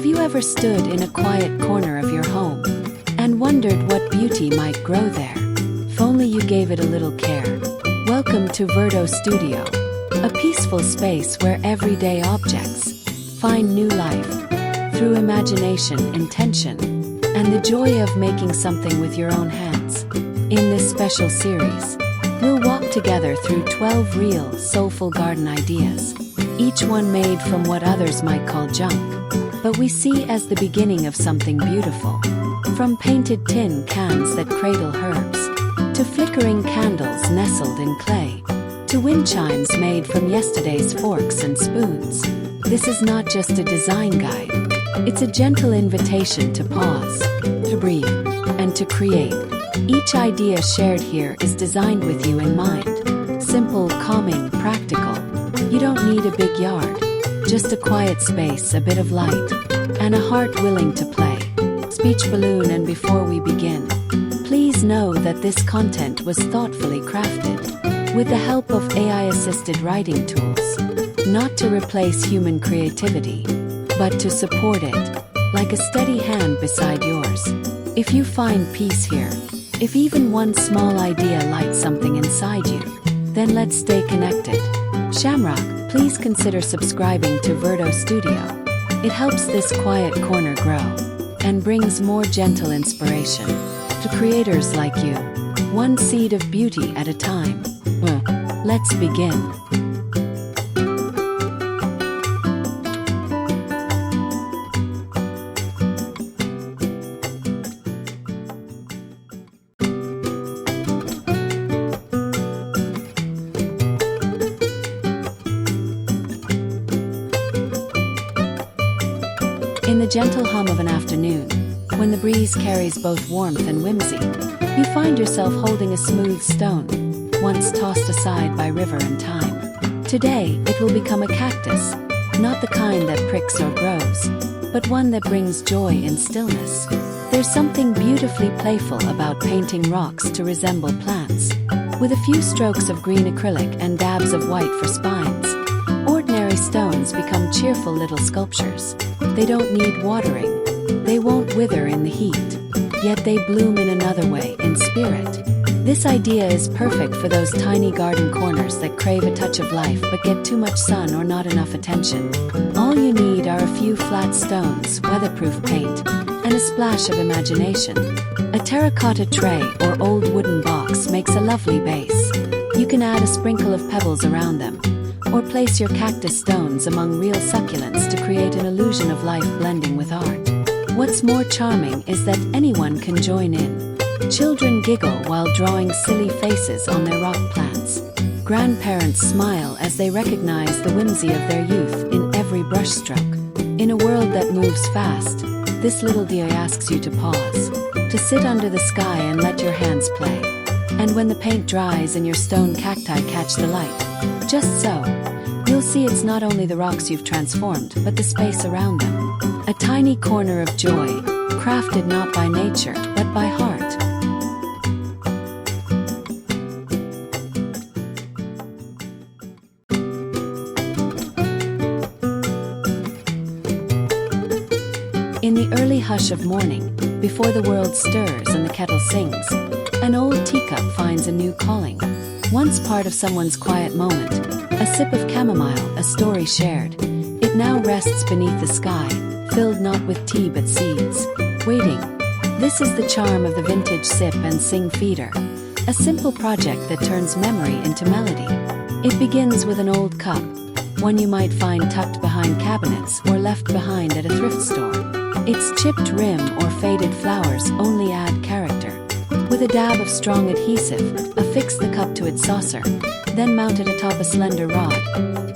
Have you ever stood in a quiet corner of your home and wondered what beauty might grow there? If only you gave it a little care. Welcome to Verdo Studio, a peaceful space where everyday objects find new life through imagination, intention, and the joy of making something with your own hands. In this special series, we'll walk together through 12 real, soulful garden ideas, each one made from what others might call junk, but we see as the beginning of something beautiful. From painted tin cans that cradle herbs, to flickering candles nestled in clay, to wind chimes made from yesterday's forks and spoons. This is not just a design guide. It's a gentle invitation to pause, to breathe, and to create. Each idea shared here is designed with you in mind. Simple, calming, practical. You don't need a big yard, just a quiet space, a bit of light, and a heart willing to play. Speech balloon. And before we begin, please know that this content was thoughtfully crafted with the help of AI-assisted writing tools, not to replace human creativity, but to support it, like a steady hand beside yours. If you find peace here, if even one small idea lights something inside you, then let's stay connected. Shamrock, please consider subscribing to Verdo Studio. It helps this quiet corner grow and brings more gentle inspiration to creators like you, one seed of beauty at a time. Well, let's begin. In the gentle hum of an afternoon, when the breeze carries both warmth and whimsy, you find yourself holding a smooth stone, once tossed aside by river and time. Today, it will become a cactus, not the kind that pricks or grows, but one that brings joy in stillness. There's something beautifully playful about painting rocks to resemble plants, with a few strokes of green acrylic and dabs of white for spines. Ordinary stones become cheerful little sculptures. They don't need watering. They won't wither in the heat. Yet they bloom in another way, in spirit. This idea is perfect for those tiny garden corners that crave a touch of life but get too much sun or not enough attention. All you need are a few flat stones, weatherproof paint, and a splash of imagination. A terracotta tray or old wooden box makes a lovely base. You can add a sprinkle of pebbles around them, or place your cactus stones among real succulents to create an illusion of life blending with art. What's more charming is that anyone can join in. Children giggle while drawing silly faces on their rock plants. Grandparents smile as they recognize the whimsy of their youth in every brushstroke. In a world that moves fast, this little DIY asks you to pause, to sit under the sky and let your hands play. And when the paint dries and your stone cacti catch the light, just so, you'll see it's not only the rocks you've transformed, but the space around them. A tiny corner of joy, crafted not by nature, but by heart. In the early hush of morning, before the world stirs and the kettle sings, an old teacup finds a new calling. Once part of someone's quiet moment, a sip of chamomile, a story shared, it now rests beneath the sky, filled not with tea but seeds, waiting. This is the charm of the vintage sip and sing feeder, a simple project that turns memory into melody. It begins with an old cup, one you might find tucked behind cabinets or left behind at a thrift store. Its chipped rim or faded flowers only add character. With a dab of strong adhesive, affix the cup to its saucer, then mount it atop a slender rod,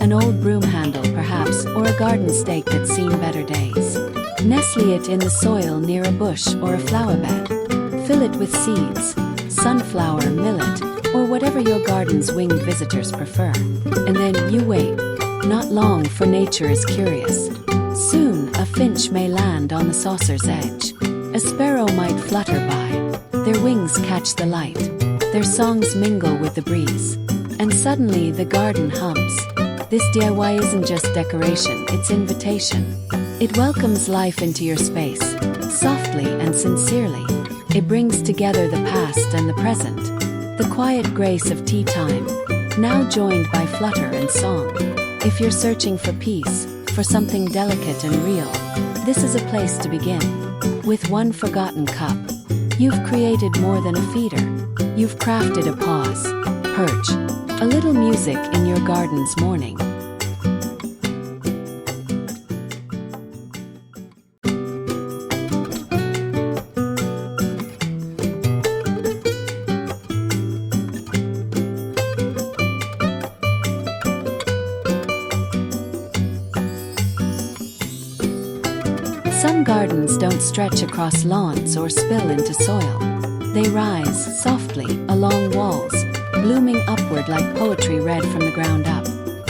an old broom handle perhaps, or a garden stake that's seen better days. Nestle it in the soil near a bush or a flower bed. Fill it with seeds, sunflower, millet, or whatever your garden's winged visitors prefer. And then you wait. Not long, for nature is curious. Soon, a finch may land on the saucer's edge. A sparrow might flutter by. Their wings catch the light. Their songs mingle with the breeze. And suddenly the garden hums. This DIY isn't just decoration, it's invitation. It welcomes life into your space, softly and sincerely. It brings together the past and the present. The quiet grace of tea time, now joined by flutter and song. If you're searching for peace, for something delicate and real, this is a place to begin. With one forgotten cup, you've created more than a feeder. You've crafted a pause, perch, a little music in your garden's morning. Some gardens don't stretch across lawns or spill into soil. They rise softly along walls, blooming upward like poetry read from the ground up.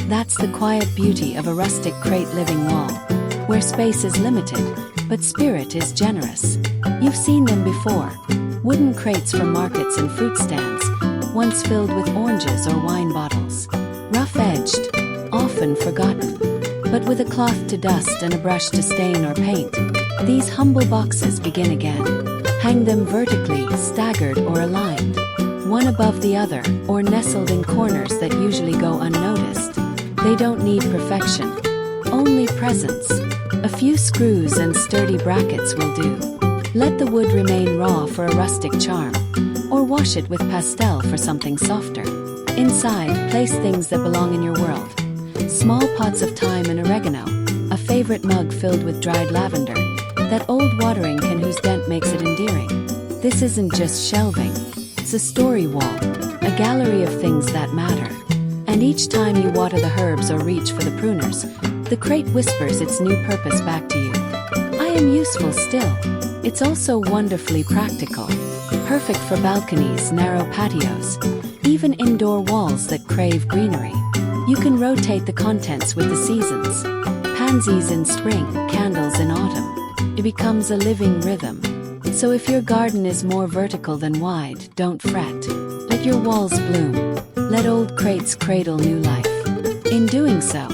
That's the quiet beauty of a rustic crate living wall, where space is limited, but spirit is generous. You've seen them before, wooden crates from markets and fruit stands, once filled with oranges or wine bottles. Rough-edged, often forgotten, but with a cloth to dust and a brush to stain or paint, these humble boxes begin again. Hang them vertically, staggered or aligned, one above the other, or nestled in corners that usually go unnoticed. They don't need perfection, only presence. A few screws and sturdy brackets will do. Let the wood remain raw for a rustic charm, or wash it with pastel for something softer. Inside, place things that belong in your world. Small pots of thyme and oregano, a favorite mug filled with dried lavender, that old watering can whose dent makes it endearing. This isn't just shelving, it's a story wall, a gallery of things that matter. And each time you water the herbs or reach for the pruners, the crate whispers its new purpose back to you. I am useful still. It's also wonderfully practical, perfect for balconies, narrow patios, even indoor walls that crave greenery. You can rotate the contents with the seasons. Pansies in spring, candles in autumn. It becomes a living rhythm. So if your garden is more vertical than wide, don't fret. Let your walls bloom. Let old crates cradle new life. In doing so,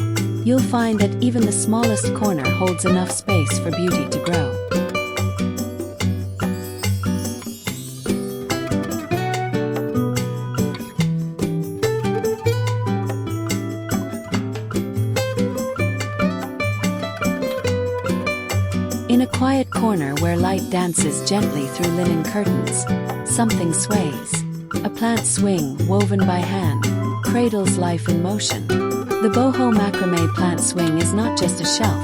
you'll find that even the smallest corner holds enough space for beauty to grow. In a quiet corner where light dances gently through linen curtains, something sways. A plant swing, woven by hand, cradles life in motion. The boho macrame plant swing is not just a shelf,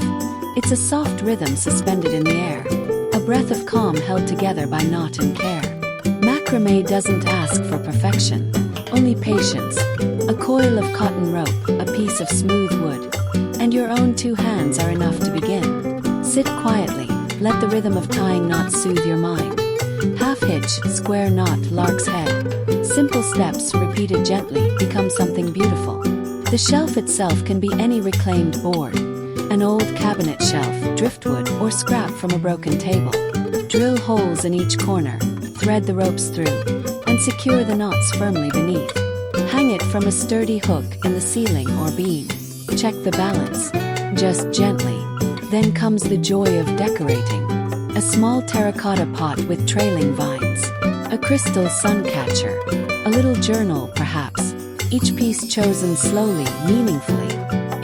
it's a soft rhythm suspended in the air, a breath of calm held together by knot and care. Macrame doesn't ask for perfection, only patience. A coil of cotton rope, a piece of smooth wood, and your own two hands are enough to begin. Sit quietly, let the rhythm of tying knots soothe your mind. Half hitch, square knot, lark's head. Simple steps repeated gently become something beautiful. The shelf itself can be any reclaimed board, an old cabinet shelf, driftwood, or scrap from a broken table. Drill holes in each corner, thread the ropes through, and secure the knots firmly beneath. Hang it from a sturdy hook in the ceiling or beam. Check the balance, just gently. Then comes the joy of decorating. A small terracotta pot with trailing vines, a crystal sun catcher, a little journal perhaps, each piece chosen slowly, meaningfully.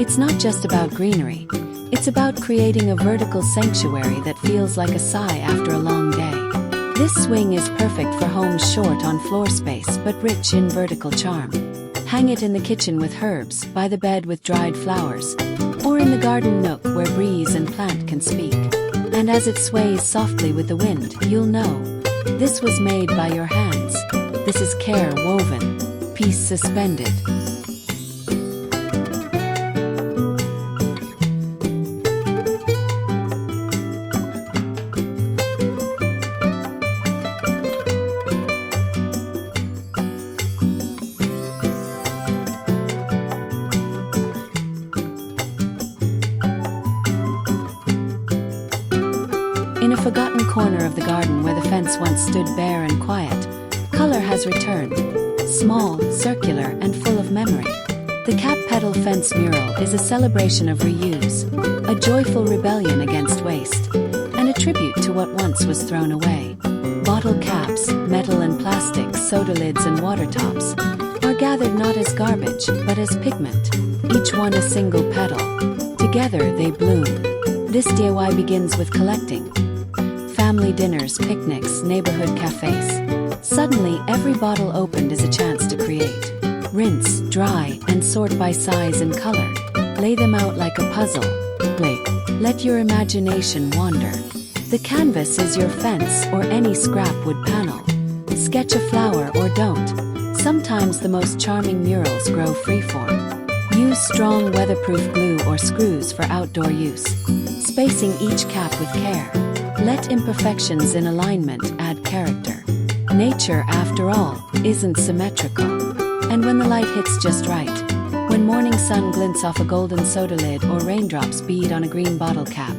It's not just about greenery, it's about creating a vertical sanctuary that feels like a sigh after a long day. This swing is perfect for homes short on floor space but rich in vertical charm. Hang it in the kitchen with herbs, by the bed with dried flowers, or in the garden nook where breeze and plant can speak. And as it sways softly with the wind, you'll know, this was made by your hands. This is care woven, peace suspended. In a forgotten corner of the garden where the fence once stood bare and quiet, color has returned, small, circular, and full of memory. The cap petal fence mural is a celebration of reuse, a joyful rebellion against waste, and a tribute to what once was thrown away. Bottle caps, metal and plastic, soda lids and water tops are gathered not as garbage, but as pigment, each one a single petal. Together they bloom. This DIY begins with collecting. Family dinners, picnics, neighborhood cafes. Suddenly, every bottle opened is a chance to create. Rinse, dry, and sort by size and color. Lay them out like a puzzle. Let your imagination wander. The canvas is your fence or any scrap wood panel. Sketch a flower or don't. Sometimes the most charming murals grow freeform. Use strong weatherproof glue or screws for outdoor use, spacing each cap with care. Let imperfections in alignment add character. Nature, after all, isn't symmetrical. And when the light hits just right, when morning sun glints off a golden soda lid or raindrops bead on a green bottle cap,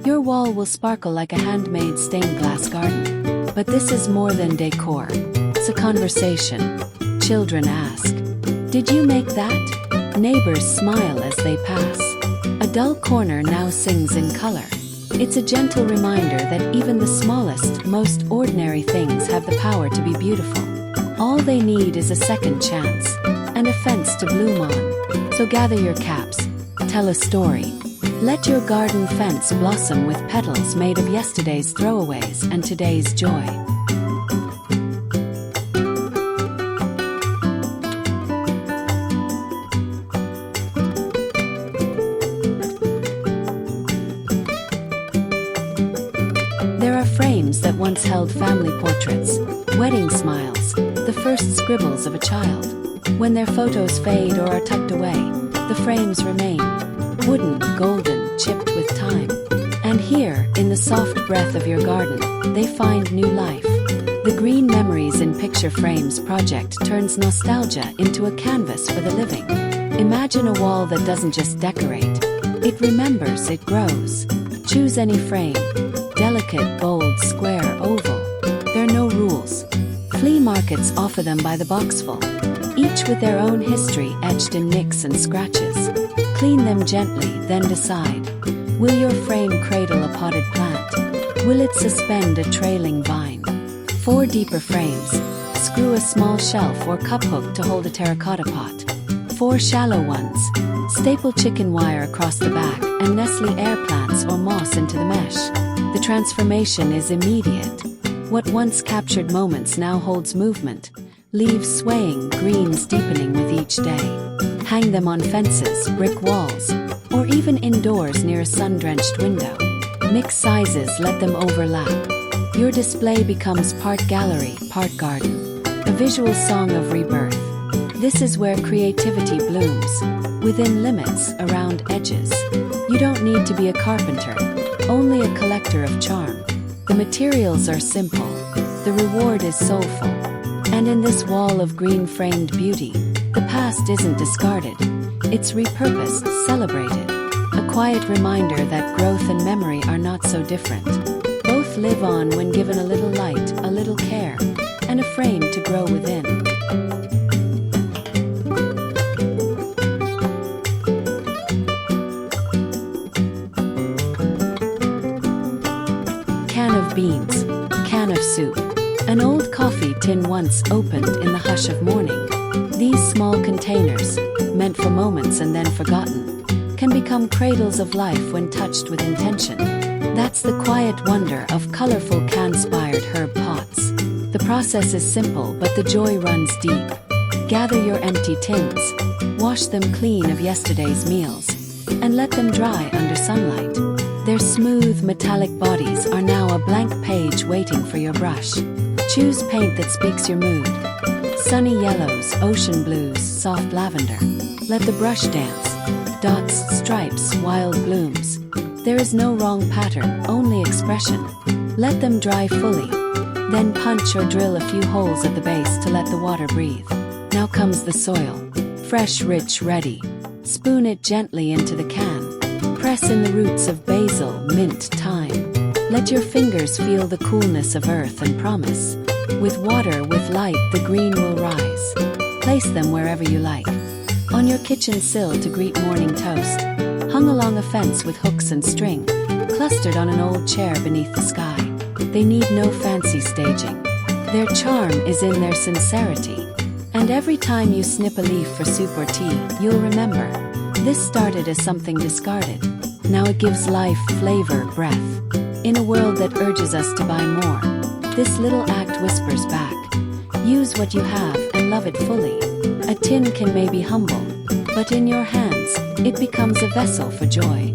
your wall will sparkle like a handmade stained glass garden. But this is more than decor. It's a conversation. Children ask, "Did you make that?" Neighbors smile as they pass. A dull corner now sings in color. It's a gentle reminder that even the smallest, most ordinary things have the power to be beautiful. All they need is a second chance, and a fence to bloom on. So gather your caps, tell a story. Let your garden fence blossom with petals made of yesterday's throwaways and today's joy. There are frames that once held family portraits, wedding smiles, the first scribbles of a child. When their photos fade or are tucked away, the frames remain, wooden, golden, chipped with time. And here, in the soft breath of your garden, they find new life. The Green Memories in Picture Frames project turns nostalgia into a canvas for the living. Imagine a wall that doesn't just decorate, it remembers, it grows. Choose any frame, delicate, bold, square, oval. There are no rules. Flea markets offer them by the boxful, each with their own history etched in nicks and scratches. Clean them gently, then decide. Will your frame cradle a potted plant? Will it suspend a trailing vine? 4 deeper frames. Screw a small shelf or cup hook to hold a terracotta pot. 4 shallow ones. Staple chicken wire across the back and nestle air plants or moss into the mesh. The transformation is immediate. What once captured moments now holds movement. Leaves swaying, greens deepening with each day. Hang them on fences, brick walls, or even indoors near a sun-drenched window. Mix sizes, let them overlap. Your display becomes part gallery, part garden. A visual song of rebirth. This is where creativity blooms. Within limits, around edges. You don't need to be a carpenter, only a collector of charm. The materials are simple. The reward is soulful. And in this wall of green-framed beauty, the past isn't discarded. It's repurposed, celebrated. A quiet reminder that growth and memory are not so different. Both live on when given a little light, a little care, and a frame to grow within. Can of beans, can of soup. An old coffee tin once opened in the hush of morning. These small containers, meant for moments and then forgotten, can become cradles of life when touched with intention. That's the quiet wonder of colorful can-spired herb pots. The process is simple, but the joy runs deep. Gather your empty tins, wash them clean of yesterday's meals, and let them dry under sunlight. Their smooth, metallic bodies are now a blank page waiting for your brush. Choose paint that speaks your mood. Sunny yellows, ocean blues, soft lavender. Let the brush dance. Dots, stripes, wild blooms. There is no wrong pattern, only expression. Let them dry fully. Then punch or drill a few holes at the base to let the water breathe. Now comes the soil. Fresh, rich, ready. Spoon it gently into the can. Press in the roots of basil, mint, thyme. Let your fingers feel the coolness of earth and promise. With water, with light, the green will rise. Place them wherever you like. On your kitchen sill to greet morning toast. hung along a fence with hooks and string, clustered on an old chair beneath the sky. They need no fancy staging. Their charm is in their sincerity. And every time you snip a leaf for soup or tea, you'll remember, this started as something discarded. Now it gives life, flavor, breath. In a world that urges us to buy more, this little act whispers back, use what you have and love it fully. A tin can maybe humble, but in your hands, it becomes a vessel for joy.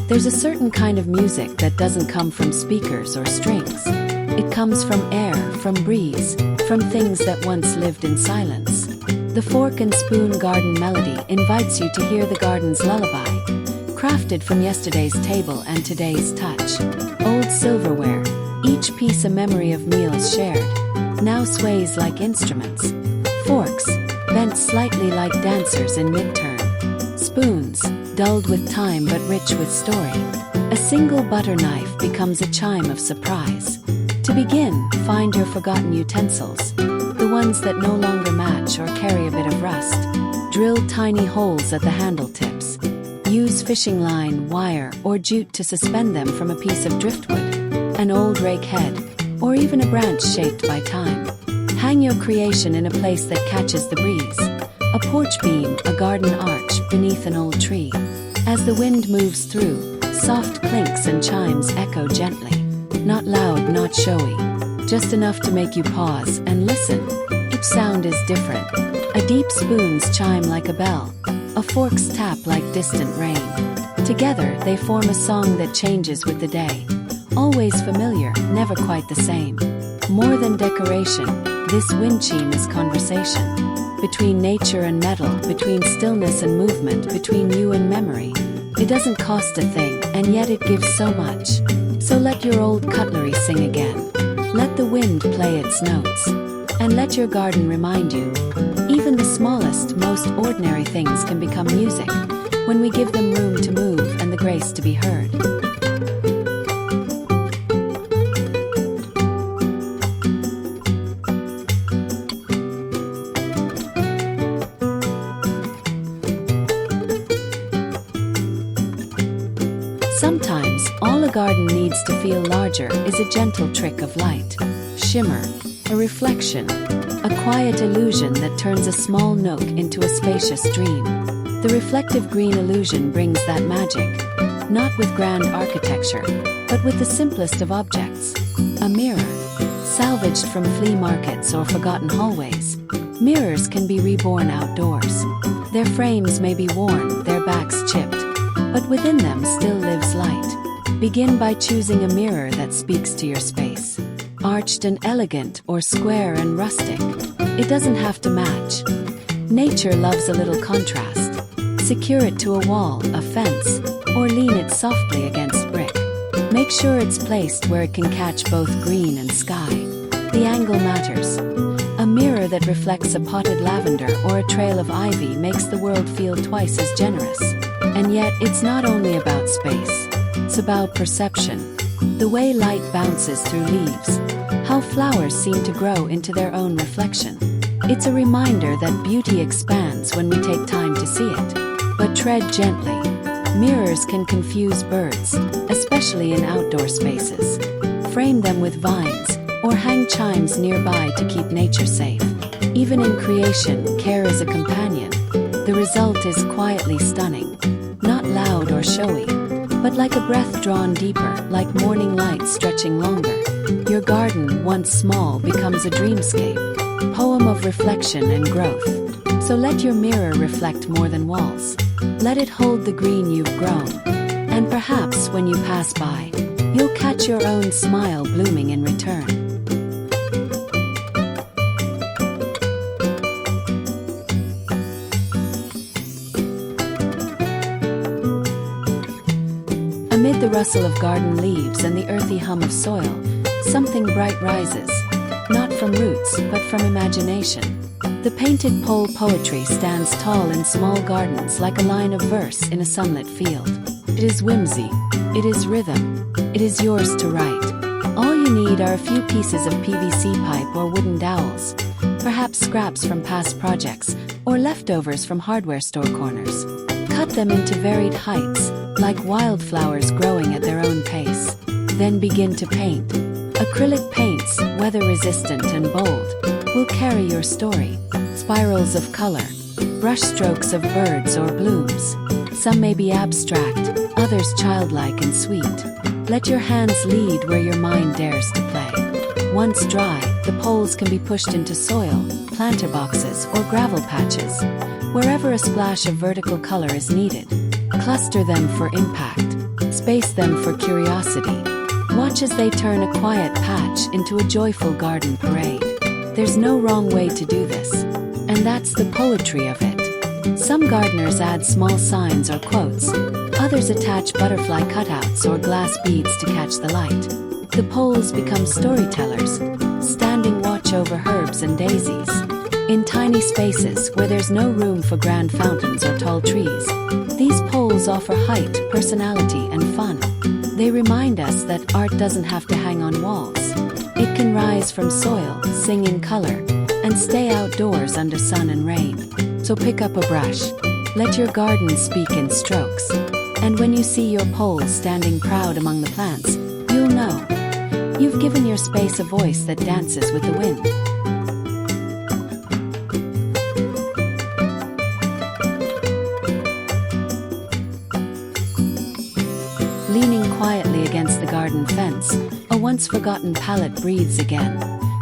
There's a certain kind of music that doesn't come from speakers or strings. It comes from air, from breeze, from things that once lived in silence. The fork and spoon garden melody invites you to hear the garden's lullaby, crafted from yesterday's table and today's touch. Old silverware, each piece a memory of meals shared, now sways like instruments. Forks, bent slightly like dancers in mid-turn. Spoons, dulled with time but rich with story. A single butter knife becomes a chime of surprise. To begin, find your forgotten utensils, the ones that no longer match or carry a bit of rust. Drill tiny holes at the handle tips. Use fishing line, wire, or jute to suspend them from a piece of driftwood, an old rake head, or even a branch shaped by time. Hang your creation in a place that catches the breeze. A porch beam, a garden arch, beneath an old tree. As the wind moves through, soft clinks and chimes echo gently. Not loud, not showy, just enough to make you pause and listen. Each sound is different. A deep spoon's chime like a bell, a fork's tap like distant rain. Together, they form a song that changes with the day. Always familiar, never quite the same. More than decoration, this wind chime is conversation. Between nature and metal, between stillness and movement, between you and memory. It doesn't cost a thing, and yet it gives so much. So let your old cutlery sing again. Let the wind play its notes. And let your garden remind you, even the smallest, most ordinary things can become music when we give them room to move and the grace to be heard. Sometimes, all a garden needs to feel larger is a gentle trick of light, shimmer, a reflection, a quiet illusion that turns a small nook into a spacious dream. The reflective green illusion brings that magic, not with grand architecture, but with the simplest of objects. A mirror, salvaged from flea markets or forgotten hallways. Mirrors can be reborn outdoors. Their frames may be worn, their backs chipped, but within them still lives light. Begin by choosing a mirror that speaks to your space. Arched and elegant, or square and rustic. It doesn't have to match. Nature loves a little contrast. Secure it to a wall, a fence, or lean it softly against brick. Make sure it's placed where it can catch both green and sky. The angle matters. A mirror that reflects a potted lavender or a trail of ivy makes the world feel twice as generous. And yet, it's not only about space. It's about perception. The way light bounces through leaves. How flowers seem to grow into their own reflection. It's a reminder that beauty expands when we take time to see it. But tread gently. Mirrors can confuse birds, especially in outdoor spaces. Frame them with vines, or hang chimes nearby to keep nature safe. Even in creation, care is a companion. The result is quietly stunning. Not loud or showy, but like a breath drawn deeper, like morning light stretching longer. Your garden, once small, becomes a dreamscape, poem of reflection and growth. So let your mirror reflect more than walls. Let it hold the green you've grown. And perhaps when you pass by, you'll catch your own smile blooming in return. Amid the rustle of garden leaves and the earthy hum of soil, something bright rises, not from roots, but from imagination. The painted pole poetry stands tall in small gardens like a line of verse in a sunlit field. It is whimsy. It is rhythm. It is yours to write. All you need are a few pieces of PVC pipe or wooden dowels, perhaps scraps from past projects, or leftovers from hardware store corners. Cut them into varied heights, like wildflowers growing at their own pace. Then begin to paint. Acrylic paints, weather-resistant and bold, will carry your story. Spirals of color, brushstrokes of birds or blooms. Some may be abstract, others childlike and sweet. Let your hands lead where your mind dares to play. Once dry, the poles can be pushed into soil, planter boxes, or gravel patches. Wherever a splash of vertical color is needed, cluster them for impact. Space them for curiosity. Watch as they turn a quiet patch into a joyful garden parade. There's no wrong way to do this, and that's the poetry of it. Some gardeners add small signs or quotes. Others attach butterfly cutouts or glass beads to catch the light. The poles become storytellers, standing watch over herbs and daisies. In tiny spaces where there's no room for grand fountains or tall trees, these poles offer height, personality, and fun. They remind us that art doesn't have to hang on walls. It can rise from soil, sing in color, and stay outdoors under sun and rain. So pick up a brush. Let your garden speak in strokes. And when you see your poles standing proud among the plants, you'll know you've given your space a voice that dances with the wind. Leaning quietly against the garden fence, a once-forgotten pallet breathes again.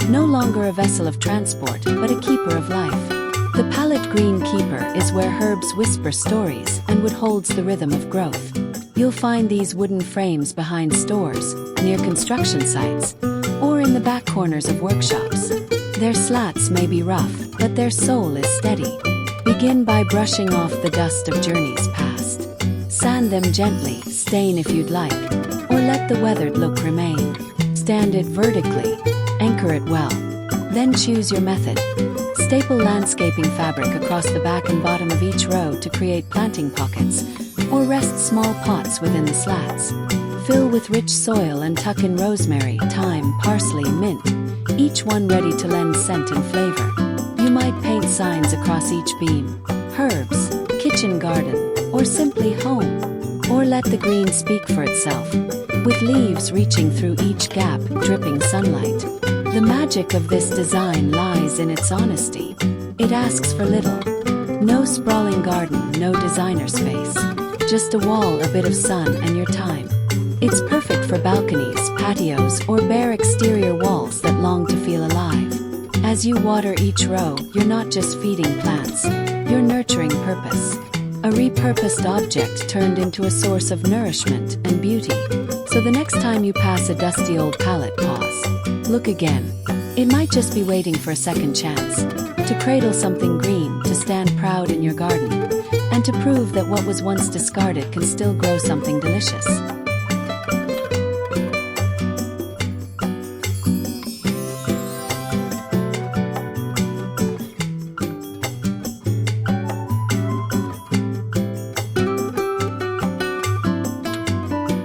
No longer a vessel of transport, but a keeper of life. The pallet green keeper is where herbs whisper stories and wood holds the rhythm of growth. You'll find these wooden frames behind stores, near construction sites, or in the back corners of workshops. Their slats may be rough, but their soul is steady. Begin by brushing off the dust of journeys past. Sand them gently, stain if you'd like, or let the weathered look remain. Stand it vertically, anchor it well. Then choose your method. Staple landscaping fabric across the back and bottom of each row to create planting pockets, or rest small pots within the slats. Fill with rich soil and tuck in rosemary, thyme, parsley, mint, each one ready to lend scent and flavor. You might paint signs across each beam. Herbs, kitchen garden, or simply home. Or let the green speak for itself, with leaves reaching through each gap, dripping sunlight. The magic of this design lies in its honesty. It asks for little. No sprawling garden, no designer space. Just a wall, a bit of sun, and your time. It's perfect for balconies, patios, or bare exterior walls that long to feel alive. As you water each row, you're not just feeding plants, you're nurturing purpose. A repurposed object turned into a source of nourishment and beauty. So the next time you pass a dusty old pallet, pause. Look again. It might just be waiting for a second chance. To cradle something green, to stand proud in your garden, and to prove that what was once discarded can still grow something delicious.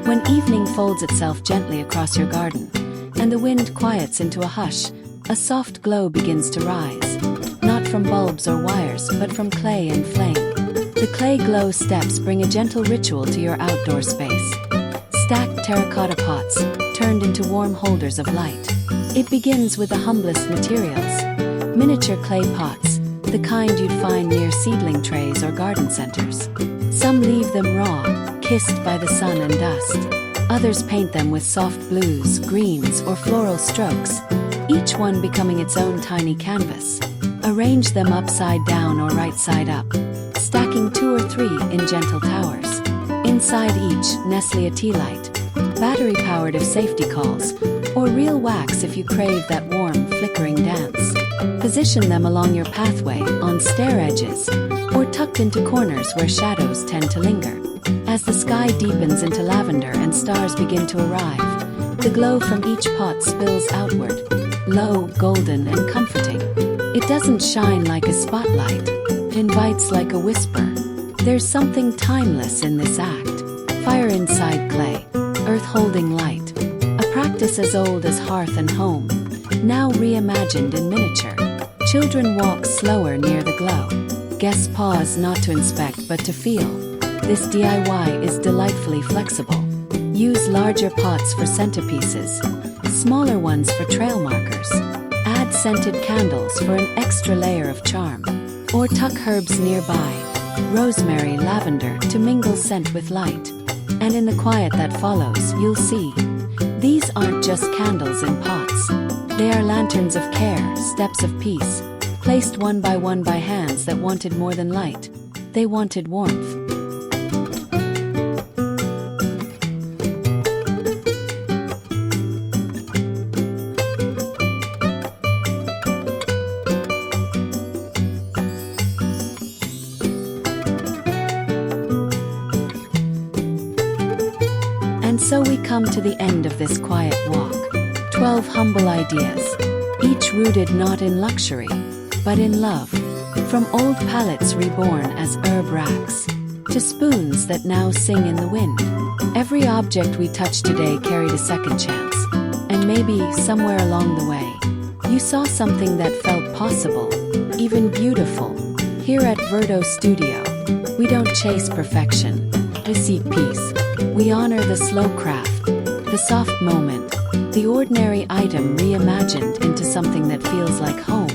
When evening folds itself gently across your garden, and the wind quiets into a hush, a soft glow begins to rise. Not from bulbs or wires, but from clay and flame. The clay glow steps bring a gentle ritual to your outdoor space. Stacked terracotta pots, turned into warm holders of light. It begins with the humblest materials. Miniature clay pots, the kind you'd find near seedling trays or garden centers. Some leave them raw, kissed by the sun and dust. Others paint them with soft blues, greens, or floral strokes, each one becoming its own tiny canvas. Arrange them upside down or right side up, stacking 2 or 3 in gentle towers. Inside each, nestle a tea light, battery-powered if safety calls, or real wax if you crave that warm, flickering dance. Position them along your pathway, on stair edges, or tucked into corners where shadows tend to linger. As the sky deepens into lavender and stars begin to arrive, the glow from each pot spills outward, low, golden, and comforting. It doesn't shine like a spotlight, it invites like a whisper. There's something timeless in this act. Fire inside clay, earth holding light. A practice as old as hearth and home, now reimagined in miniature. Children walk slower near the glow. Guests pause not to inspect but to feel. This DIY is delightfully flexible. Use larger pots for centerpieces, smaller ones for trail markers. Add scented candles for an extra layer of charm. Or tuck herbs nearby, rosemary, lavender, to mingle scent with light. And in the quiet that follows, you'll see, these aren't just candles in pots. They are lanterns of care, steps of peace, placed one by hands that wanted more than light. They wanted warmth. And so we come to the end of this quiet walk. 12 humble ideas, each rooted not in luxury, but in love. From old pallets reborn as herb racks, to spoons that now sing in the wind. Every object we touched today carried a second chance. And maybe, somewhere along the way, you saw something that felt possible, even beautiful. Here at Verdo Studio, we don't chase perfection, we seek peace. We honor the slow craft, the soft moment, the ordinary item reimagined into something that feels like home.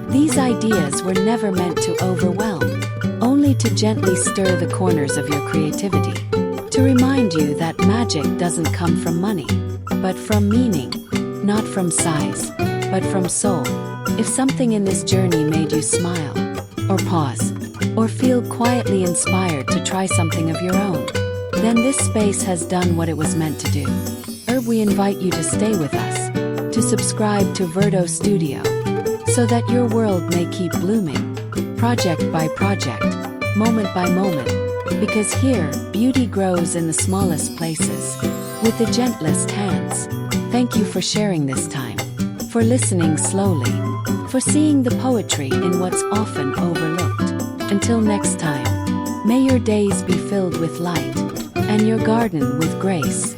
These ideas were never meant to overwhelm, only to gently stir the corners of your creativity. To remind you that magic doesn't come from money, but from meaning, not from size, but from soul. If something in this journey made you smile, or pause, or feel quietly inspired to try something of your own, then this space has done what it was meant to do. We invite you to stay with us, to subscribe to Verdo Studio, so that your world may keep blooming, project by project, moment by moment, because here, beauty grows in the smallest places, with the gentlest hands. Thank you for sharing this time, for listening slowly, for seeing the poetry in what's often overlooked. Until next time, may your days be filled with light, and your garden with grace.